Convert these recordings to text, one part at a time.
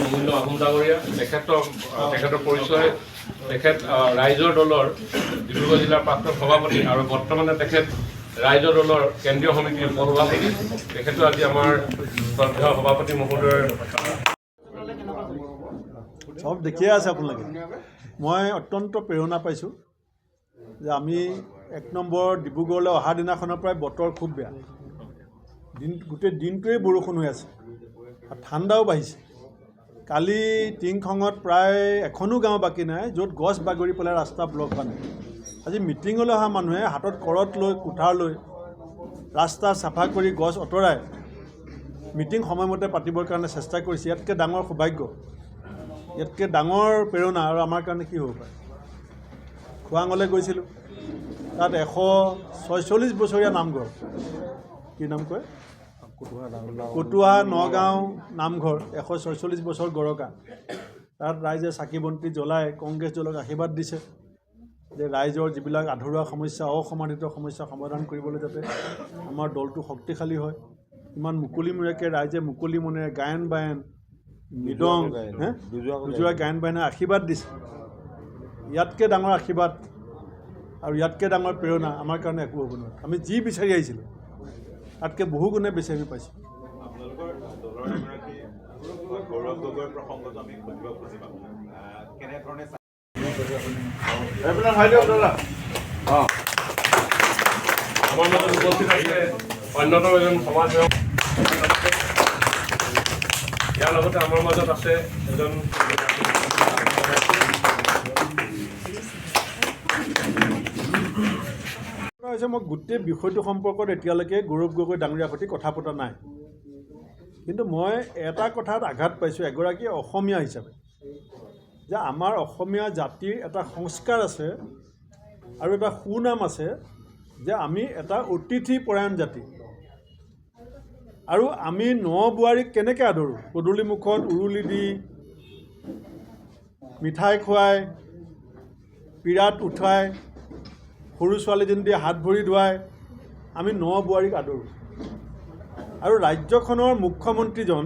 অমূল্য আহোম ডাঙৰীয়া। তেখেতৰ পৰিচয়, তেখেত ৰাইজৰ দলৰ ডিব্ৰুগড় জিলাৰ প্ৰাক্তন সভাপতি আৰু বৰ্তমানে তেখেত ৰাইজৰ দলৰ কেন্দ্ৰীয় সমিতিৰ সভাপতি। তেখেতো আজি আমাৰ শ্ৰদ্ধেয় সভাপতি মহোদয়ৰ সব দেখিয়ে আছে আপোনালোকে। মই অত্যন্ত প্ৰেৰণা পাইছোঁ যে আমি 1 নম্বৰ ডিব্ৰুগড়লৈ অহা দিনাখনৰ পৰাই বতৰ খুব বেয়া, গোটেই দিনটোৱেই বৰষুণ হৈ আছে আৰু ঠাণ্ডাও বাঢ়িছে। কালি টিংখঙত প্ৰায় এখনো গাঁও বাকী নাই য'ত গছ বাগৰি পেলাই ৰাস্তা ব্লক হোৱা নাই। আজি মিটিঙলৈ অহা মানুহে হাতত কৰত লৈ কুঠাৰ লৈ ৰাস্তা চাফা কৰি গছ আঁতৰাই মিটিং সময়মতে পাতিবৰ কাৰণে চেষ্টা কৰিছে। ইয়াতকৈ ডাঙৰ সৌভাগ্য, ইয়াতকৈ ডাঙৰ প্ৰেৰণা আৰু আমাৰ কাৰণে কি হ'ব পাৰে। খোৱাঙলৈ গৈছিলোঁ, তাত 146 বছৰীয়া নামঘৰ, কি নাম কয়, কটুৱা নগাঁও নামঘৰ, 146 বছৰ গৰকা। তাত ৰাইজে চাকি বন্তি জ্বলাই কংগ্ৰেছ দলক আশীৰ্বাদ দিছে যে ৰাইজৰ যিবিলাক আধৰুৱা সমস্যা, অসমাধানিত সমস্যা সমাধান কৰিবলৈ যাতে আমাৰ দলটো শক্তিশালী হয়। ইমান মুকলিমূৰীয়াকৈ ৰাইজে মুকলি মনেৰে গায়ন বায়ন মৃদং দুজোৰা গায়ন বায়নে আশীৰ্বাদ দিছে। ইয়াতকৈ ডাঙৰ আশীৰ্বাদ আৰু ইয়াতকৈ ডাঙৰ প্ৰেৰণা আমাৰ কাৰণে একো হ'ব নোৱাৰে। আমি যি বিচাৰি আহিছিলোঁ তাতকৈ বহু গুণে বেছি আমি পাইছোঁ। আমাৰ মাজত উপস্থিত আছে অন্যতম এজন সমাজসেৱক। ইয়াৰ লগতে আমাৰ মাজত আছে এজন মই গোটেই বিষয়টো সম্পৰ্কত এতিয়ালৈকে গৌৰৱ গগৈ ডাঙৰীয়াৰ সৈতে কথা পতা নাই, কিন্তু মই এটা কথাত আঘাত পাইছোঁ এগৰাকী অসমীয়া হিচাপে, যে আমাৰ অসমীয়া জাতিৰ এটা সংস্কাৰ আছে আৰু এটা সুনাম আছে যে আমি এটা অতিথি পৰায়ণ জাতি। আৰু আমি ন-বোৱাৰীক কেনেকৈ আদৰোঁ, পদূলি মুখত উৰুলি দি মিঠাই খুৱাই, পীৰাত উঠাই, সৰু ছোৱালীজনী দি হাত ভৰি ধুৱাই আমি ন-বোৱাৰীক আদৰোঁ। আৰু ৰাজ্যখনৰ মুখ্যমন্ত্ৰীজন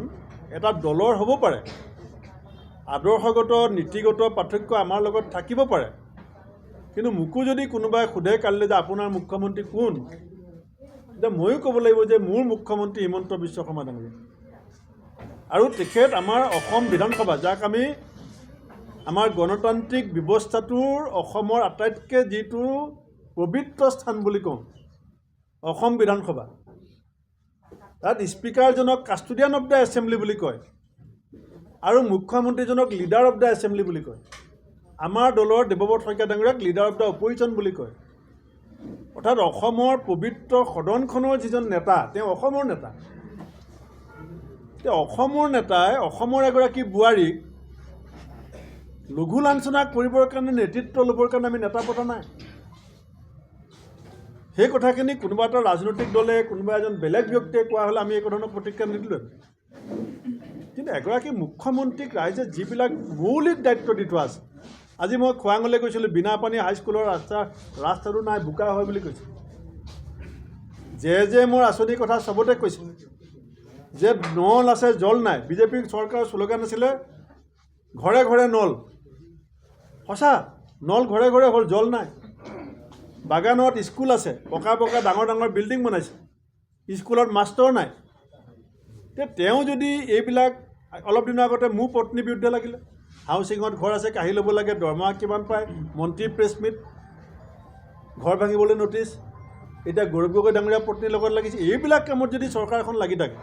এটা দলৰ হ'ব পাৰে, আদৰ্শগত নীতিগত পাৰ্থক্য আমাৰ লগত থাকিব পাৰে, কিন্তু মোকো যদি কোনোবাই সোধে কালিলৈ যে আপোনাৰ মুখ্যমন্ত্ৰী কোন, তেতিয়া ময়ো ক'ব লাগিব যে মোৰ মুখ্যমন্ত্ৰী হিমন্ত বিশ্ব শৰ্মা ডাঙৰীয়া। আৰু তেখেত আমাৰ অসম বিধানসভা, যাক আমি আমাৰ গণতান্ত্ৰিক ব্যৱস্থাটোৰ অসমৰ আটাইতকৈ যিটো পবিত্ৰ স্থান বুলি কওঁ, অসম বিধানসভা, তাত স্পীকাৰজনক কাষ্টডিয়ান অফ দ্য এছেম্বলি বুলি কয় আৰু মুখ্যমন্ত্ৰীজনক লিডাৰ অফ দ্য এছেম্বলি বুলি কয়। আমাৰ দলৰ দেৱব্ৰত শইকীয়া ডাঙৰীয়াক লিডাৰ অফ দ্য অপজিশ্যন বুলি কয়। অৰ্থাৎ অসমৰ পবিত্ৰ সদনখনৰ যিজন নেতা, তেওঁ অসমৰ নেতা। তেওঁ অসমৰ নেতাই অসমৰ এগৰাকী বোৱাৰীক লঘু লাঞ্ছনা কৰিবৰ কাৰণে, নেতৃত্ব ল'বৰ কাৰণে আমি নেতা পতা নাই। সেই কথাখিনি কোনোবা এটা ৰাজনৈতিক দলে, কোনোবা এজন বেলেগ ব্যক্তিয়ে কোৱা হ'লে আমি একো ধৰণৰ প্ৰতিক্ৰিয়া নিদিলোঁ। কিন্তু এগৰাকী মুখ্যমন্ত্ৰীক ৰাইজে যিবিলাক মৌলিক দায়িত্ব দি থোৱা আছে, আজি মই খোৱাঙলৈ গৈছিলোঁ, বিনাপানী হাইস্কুলৰ ৰাস্তাটো নাই, বোকা হয় বুলি কৈছোঁ। যে মোৰ আঁচনিৰ কথা চবতে কৈছিল যে নল আছে জল নাই। বিজেপি চৰকাৰৰ শ্লোগান আছিলে ঘৰে ঘৰে নল। সঁচা, নল ঘৰে ঘৰে হ'ল, জল নাই। বাগানত স্কুল আছে, পকা পকা ডাঙৰ ডাঙৰ বিল্ডিং বনাইছে, স্কুলত মাষ্টৰ নাই। তেওঁ যদি এইবিলাক, অলপ দিনৰ আগতে মোৰ পত্নীৰ বিৰুদ্ধে লাগিলে, হাউচিঙত ঘৰ আছে, কাঢ়ি ল'ব লাগে, দৰমহা কিমান পায়, মন্ত্ৰী প্ৰেছ মিট, ঘৰ ভাঙিবলৈ নটিচ, এতিয়া গৌৰৱ গগৈ ডাঙৰীয়া পত্নীৰ লগত লাগিছে। এইবিলাক কামত যদি চৰকাৰ এখন লাগি থাকে,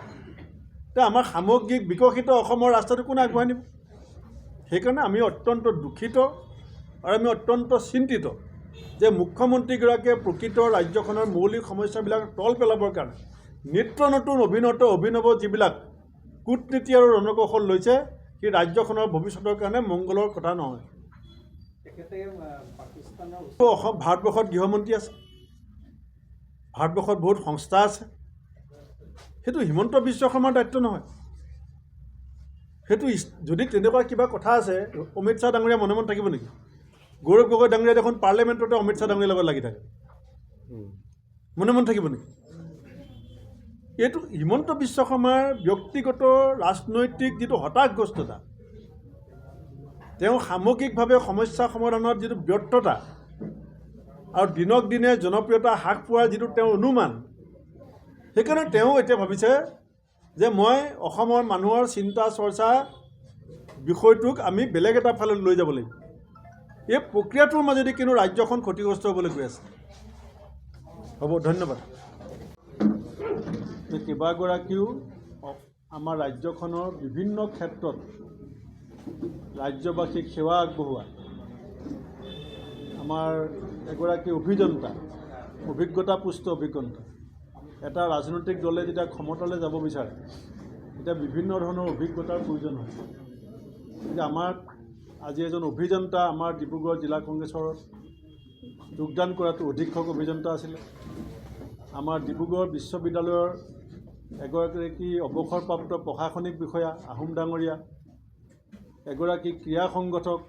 তেতিয়া আমাৰ সামগ্ৰিক বিকশিত অসমৰ ৰাস্তাটো কোনে আগবঢ়াই নিব? সেইকাৰণে আমি অত্যন্ত দুখিত আৰু আমি অত্যন্ত চিন্তিত যে মুখ্যমন্ত্ৰীগৰাকীয়ে প্ৰকৃত ৰাজ্যখনৰ মৌলিক সমস্যাবিলাক তল পেলাবৰ কাৰণে নিত্য নতুন অভিনৱ যিবিলাক কূটনীতি আৰু ৰণকৌশল লৈছে, সেই ৰাজ্যখনৰ ভৱিষ্যতৰ কাৰণে মংগলৰ কথা নহয়। ভাৰতবৰ্ষত গৃহমন্ত্ৰী আছে, ভাৰতবৰ্ষত বহুত সংস্থা আছে, সেইটো হিমন্ত বিশ্ব শৰ্মাৰ দায়িত্ব নহয়। সেইটো যদি তেনেকুৱা কিবা কথা আছে, অমিত শ্বাহ ডাঙৰীয়া মনে মনে থাকিব নেকি? গৌৰৱ গগৈ ডাঙৰীয়া দেখোন পাৰ্লিয়ামেণ্টতে অমিত শ্বাহ ডাঙৰীয়াৰ লগত লাগি থাকে, মনে মনে থাকিব নেকি? এইটো হিমন্ত বিশ্ব শৰ্মাৰ ব্যক্তিগত ৰাজনৈতিক যিটো হতাশগ্ৰস্ততা, তেওঁ সামগ্ৰিকভাৱে সমস্যা সমাধানত যিটো ব্যৰ্থতা আৰু দিনক দিনে জনপ্ৰিয়তা হ্ৰাস পোৱাৰ যিটো তেওঁৰ অনুমান, সেইকাৰণে তেওঁ এতিয়া ভাবিছে যে মই অসমৰ মানুহৰ চিন্তা চৰ্চা বিষয়টোক আমি বেলেগ এটা ফালে লৈ যাব লাগিব। এই প্ৰক্ৰিয়াটোৰ মাজেদি কিন্তু ৰাজ্যখন ক্ষতিগ্ৰস্ত হ'বলৈ গৈ আছে। হ'ব, ধন্যবাদ। কেইবাগৰাকীও আমাৰ ৰাজ্যখনৰ বিভিন্ন ক্ষেত্ৰত ৰাজ্যবাসীক সেৱা আগবঢ়োৱা আমাৰ এগৰাকী অভিযন্তা, অভিজ্ঞতাপুষ্ট অভিযন্তা। এটা ৰাজনৈতিক দলে যেতিয়া ক্ষমতালৈ যাব বিচাৰে তেতিয়া বিভিন্ন ধৰণৰ অভিজ্ঞতাৰ প্ৰয়োজন হয়। গতিকে আমাৰ আজি এজন অভিযন্তা আমাৰ ডিব্ৰুগড় জিলা কংগ্ৰেছৰ যোগদান কৰাটো অধীক্ষক অভিযন্তা আছিলে। আমাৰ ডিব্ৰুগড় বিশ্ববিদ্যালয়ৰ এগৰাকী অৱসৰপ্ৰাপ্ত প্ৰশাসনিক বিষয়া আহোম ডাঙৰীয়া, এগৰাকী ক্ৰীড়া সংগঠক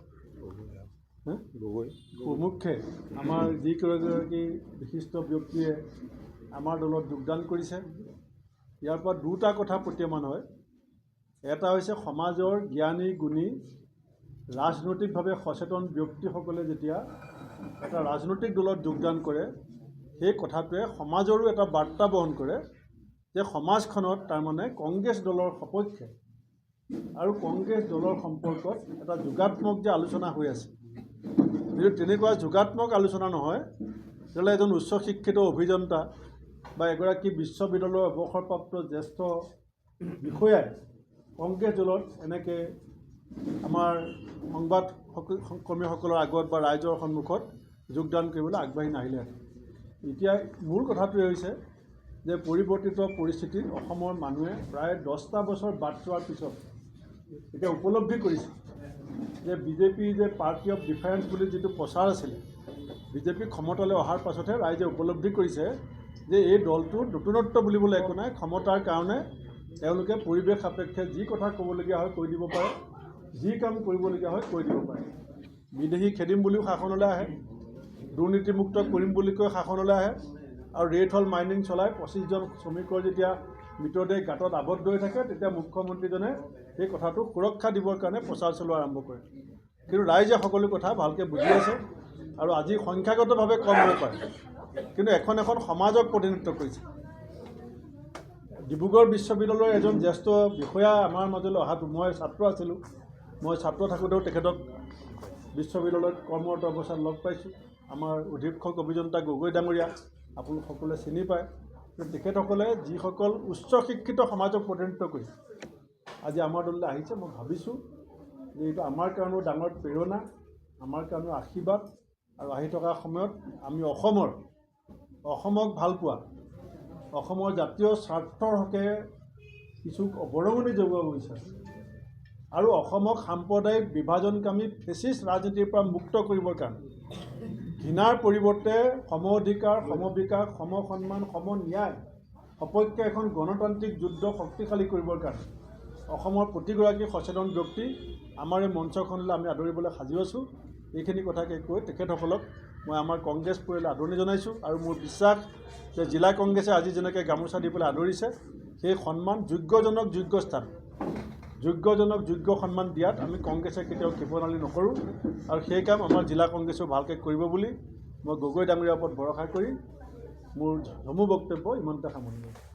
প্ৰমুখ্যে আমাৰ যিকেইগৰাকী বিশিষ্ট ব্যক্তিয়ে আমাৰ দলত যোগদান কৰিছে। ইয়াৰ পৰা দুটা কথা প্ৰতীয়মান হয়। এটা হৈছে সমাজৰ জ্ঞানী গুণী ৰাজনৈতিকভাৱে সচেতন ব্যক্তিসকলে যেতিয়া এটা ৰাজনৈতিক দলত যোগদান কৰে, সেই কথাটোৱে সমাজৰো এটা বাৰ্তা বহন কৰে যে সমাজখনত তাৰমানে কংগ্ৰেছ দলৰ সপক্ষে আৰু কংগ্ৰেছ দলৰ সম্পৰ্কত এটা যোগাত্মক যে আলোচনা হৈ আছে। যদি তেনেকুৱা যোগাত্মক আলোচনা নহয়, তেতিয়াহ'লে এজন উচ্চ শিক্ষিত অভিযন্তা বা এগৰাকী বিশ্ববিদ্যালয়ৰ অৱসৰপ্ৰাপ্ত জ্যেষ্ঠ বিষয়াই কংগ্ৰেছ দলত এনেকৈ আমাৰ সংবাদ কৰ্মীসকলৰ আগত বা ৰাইজৰ সন্মুখত যোগদান কৰিবলৈ আগবাঢ়ি নাহিলেহেঁতেন। এতিয়া মূল কথাটোৱে হৈছে যে পৰিৱৰ্তিত পৰিস্থিতিত অসমৰ মানুহে প্ৰায় 10টা বছৰ বাট চোৱাৰ পিছত এতিয়া উপলব্ধি কৰিছে যে বিজেপি যে পাৰ্টি অফ ডিফাৰেঞ্চ বুলি যিটো প্ৰচাৰ আছিলে, বিজেপি ক্ষমতালৈ অহাৰ পাছতহে ৰাইজে উপলব্ধি কৰিছে যে এই দলটোৰ নতুনত্ব বুলিবলৈ একো নাই। ক্ষমতাৰ কাৰণে তেওঁলোকে পৰিৱেশ সাপেক্ষে যি কথা ক'বলগীয়া হয় কৈ দিব পাৰে, যি কাম কৰিবলগীয়া হয় কৈ দিব পাৰে। বিদেশী খেদিম বুলিও শাসনলৈ আহে, দুৰ্নীতিমুক্ত কৰিম বুলি কৈ শাসনলৈ আহে, আৰু ৰেড হল মাইনিং চলাই 25জন শ্ৰমিকৰ যেতিয়া মৃতদেহ গাঁতত আবদ্ধ হৈ থাকে তেতিয়া মুখ্যমন্ত্ৰীজনে সেই কথাটো সুৰক্ষা দিবৰ কাৰণে প্ৰচাৰ চলোৱা আৰম্ভ কৰে। কিন্তু ৰাইজে সকলো কথা ভালকৈ বুজি আছে আৰু আজি সংখ্যাগতভাৱে কম হ'ব পাৰে, কিন্তু এখন সমাজক প্ৰতিনিধিত্ব কৰিছে। ডিব্ৰুগড় বিশ্ববিদ্যালয়ৰ এজন জ্যেষ্ঠ বিষয়া আমাৰ মাজলৈ অহাটো, মই ছাত্ৰ আছিলোঁ, মই ছাত্ৰ থাকোঁতেও তেখেতক বিশ্ববিদ্যালয়ত কৰ্মৰত অৱস্থাত লগ পাইছোঁ। আমাৰ অধীক্ষক অভিযন্তা গগৈ ডাঙৰীয়া আপোনালোক সকলোৱে চিনি পায়। তেখেতসকলে যিসকল উচ্চ শিক্ষিত সমাজক প্ৰতিনিধিত্ব কৰিছে আজি আমাৰ দললৈ আহিছে, মই ভাবিছোঁ যে এইটো আমাৰ কাৰণেও ডাঙৰ প্ৰেৰণা, আমাৰ কাৰণেও আশীৰ্বাদ। আৰু আহি থকা সময়ত আমি অসমক ভালপোৱা, অসমৰ জাতীয় স্বাৰ্থৰ হকে কিছু বৰঙণি যোগাব বিচাৰে আৰু অসমক সাম্প্ৰদায়িক বিভাজনকামী ফেচিষ্ট ৰাজনীতিৰ পৰা মুক্ত কৰিবৰ কাৰণে ঘৃণাৰ পৰিৱৰ্তে সম অধিকাৰ, সমবিকাশ, সমসন্মান, সমন্যায় সপক্ষে এখন গণতান্ত্ৰিক যুদ্ধ শক্তিশালী কৰিবৰ কাৰণে অসমৰ প্ৰতিগৰাকী সচেতন ব্যক্তি আমাৰ এই মঞ্চখনলৈ আমি আদৰিবলৈ সাজু আছোঁ। এইখিনি কথাকে কৈ তেখেতসকলক মই আমাৰ কংগ্ৰেছ পৰিয়ালে আদৰণি জনাইছোঁ আৰু মোৰ বিশ্বাস যে জিলা কংগ্ৰেছে আজি যেনেকৈ গামোচা দি পেলাই আদৰিছে, সেই সন্মান যোগ্যজনক যোগ্য স্থান, যোগ্যজনক যোগ্য সন্মান দিয়াত আমি কংগ্ৰেছে কেতিয়াও কৃপণালি নকৰোঁ আৰু সেই কাম আমাৰ জিলা কংগ্ৰেছেও ভালকৈ কৰিব বুলি মই গগৈ ডাঙৰীয়াৰ ওপৰত ভৰসা কৰি মোৰ চমু বক্তব্য ইমানতে সামৰণি মাৰিছোঁ।